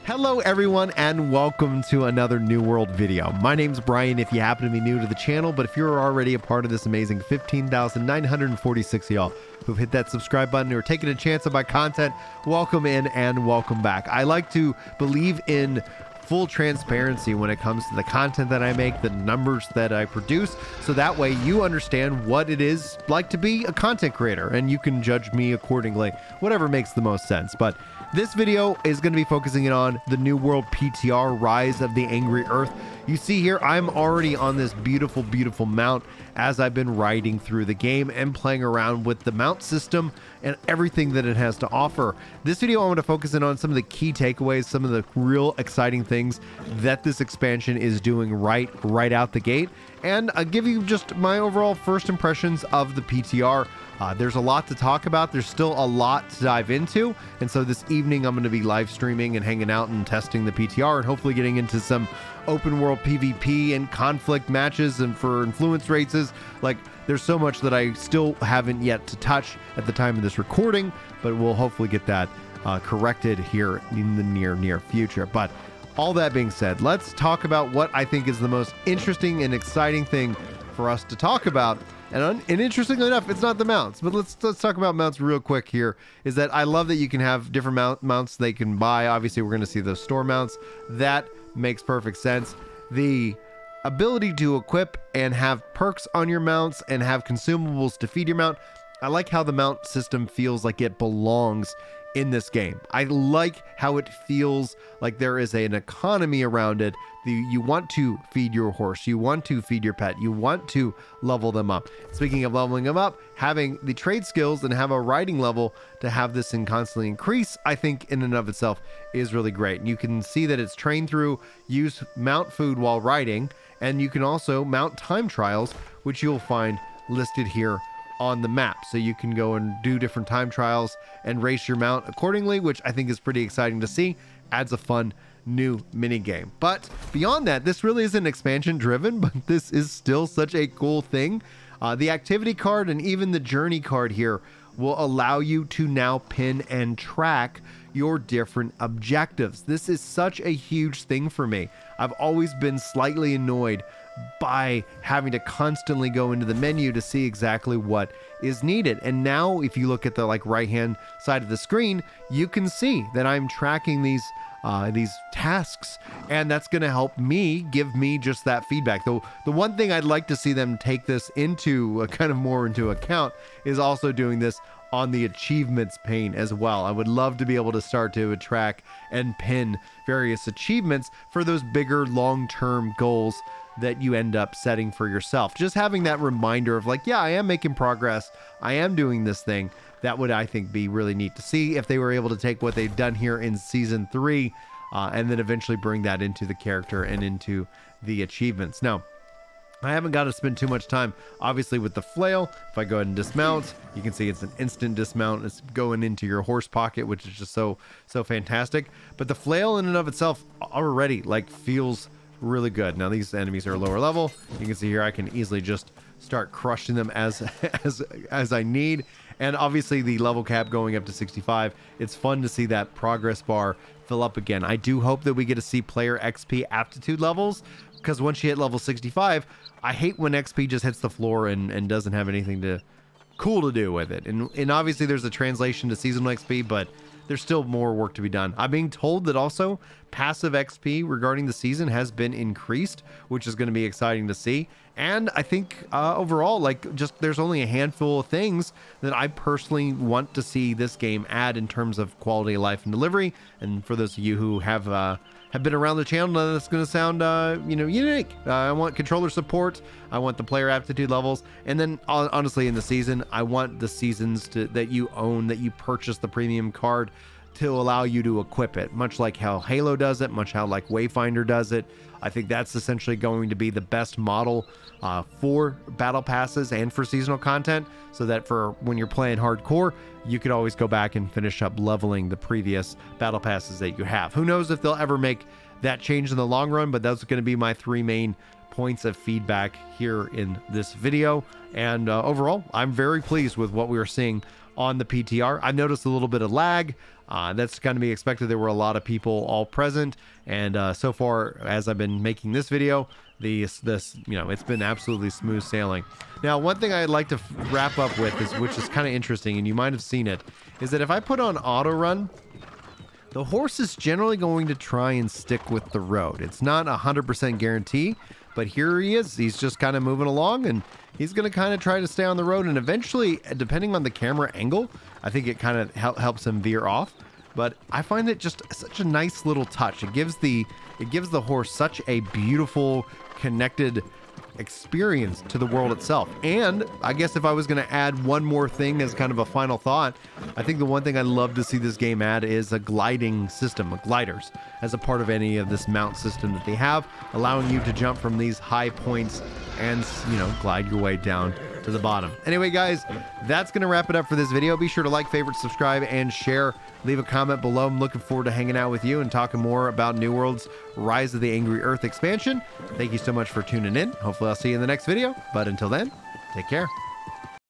Hello everyone and welcome to another New World video. My name's Brian if you happen to be new to the channel, but if you're already a part of this amazing 15,946 y'all who've hit that subscribe button or taken a chance on my content, welcome in and welcome back. I like to believe in full transparency when it comes to the content that I make, the numbers that I produce, so that way you understand what it is like to be a content creator and you can judge me accordingly, whatever makes the most sense. But this video is going to be focusing on the New World PTR, Rise of the Angry Earth. You see here, I'm already on this beautiful, beautiful mount as I've been riding through the game and playing around with the mount system and everything that it has to offer. This video, I want to focus in on some of the key takeaways, some of the real exciting things that this expansion is doing right out the gate, and I'll give you just my overall first impressions of the PTR. There's a lot to talk about. There's still a lot to dive into. And so this evening, I'm going to be live streaming and hanging out and testing the PTR and hopefully getting into some open world PvP and conflict matches and for influence races. Like, there's so much that I still haven't yet to touch at the time of this recording, but we'll hopefully get that corrected here in the near future. But all that being said, let's talk about what I think is the most interesting and exciting thing for us to talk about. And interestingly enough, it's not the mounts, but let's talk about mounts real quick here. Is that I love that you can have different mounts they can buy. Obviously, we're going to see those store mounts. That makes perfect sense. The ability to equip and have perks on your mounts and have consumables to feed your mount. I like how the mount system feels like it belongs in this game. I like how it feels like there is an economy around it. You want to feed your horse, you want to feed your pet, you want to level them up. Speaking of leveling them up, having the trade skills and have a riding level to have this and constantly increase, I think in and of itself is really great. And you can see that it's trained through use mount food while riding, and you can also mount time trials, which you'll find listed here on the map. So you can go and do different time trials and race your mount accordingly, which I think is pretty exciting to see. Adds a fun new mini game. But beyond that, this really isn't expansion driven, but this is still such a cool thing. The activity card and even the journey card here will allow you to now pin and track your different objectives. This is such a huge thing for me. I've always been slightly annoyed by having to constantly go into the menu to see exactly what is needed. And now if you look at the right hand side of the screen, you can see that I'm tracking these tasks, and that's going to help me give me just that feedback. Though the one thing I'd like to see them take this into kind of more into account is also doing this on the achievements pane as well. I would love to be able to start to track and pin various achievements for those bigger long-term goals that you end up setting for yourself. Just having that reminder of yeah, I am making progress, I am doing this thing. That would, I think, be really neat to see if they were able to take what they've done here in season 3 and then eventually bring that into the character and into the achievements. Now, I haven't got to spend too much time, obviously, with the flail. If I go ahead and dismount, you can see it's an instant dismount. It's going into your horse pocket, which is just so fantastic. But the flail in and of itself already feels really good. Now these enemies are lower level. You can see here I can easily just start crushing them as I need. And obviously the level cap going up to 65. It's fun to see that progress bar fill up again. I do hope that we get to see player XP aptitude levels, because once you hit level 65, I hate when XP just hits the floor and doesn't have anything cool to do with it. And obviously there's a translation to seasonal XP, but there's still more work to be done. I'm being told that also passive XP regarding the season has been increased, which is going to be exciting to see. And I think overall, there's only a handful of things that I personally want to see this game add in terms of quality of life and delivery. And for those of you who have been around the channel, that's going to sound unique. I want controller support, I want the player aptitude levels, and then honestly in the season, I want the seasons that you own, that you purchase the premium card to allow you to equip it, much like how Halo does it, much how Wayfinder does it. I think that's essentially going to be the best model for battle passes and for seasonal content, so that for when you're playing hardcore, you could always go back and finish up leveling the previous battle passes that you have. Who knows if they'll ever make that change in the long run, but that's going to be my 3 main points of feedback here in this video. And overall, I'm very pleased with what we are seeing on the PTR. I noticed a little bit of lag. That's going to be expected. There were a lot of people all present, and so far as I've been making this video, this it's been absolutely smooth sailing. Now, one thing I'd like to wrap up with is, which is kind of interesting, and you might have seen it, is that if I put on auto run, the horse is generally going to try and stick with the road. It's not 100% guarantee, but here he is. He's just kind of moving along, and he's going to kind of try to stay on the road, and eventually, depending on the camera angle, I think it kind of helps him veer off. But I find it just such a nice little touch. It gives the horse such a beautiful, connected experience to the world itself. And I guess if I was going to add one more thing as kind of a final thought, I think the one thing I'd love to see this game add is a gliding system, gliders, as a part of any of this mount system that they have, allowing you to jump from these high points and, glide your way down to the bottom. Anyway, guys, that's going to wrap it up for this video. Be sure to like, favorite, subscribe, and share. Leave a comment below. I'm looking forward to hanging out with you and talking more about New World's Rise of the Angry Earth expansion. Thank you so much for tuning in. Hopefully I'll see you in the next video. But until then, take care.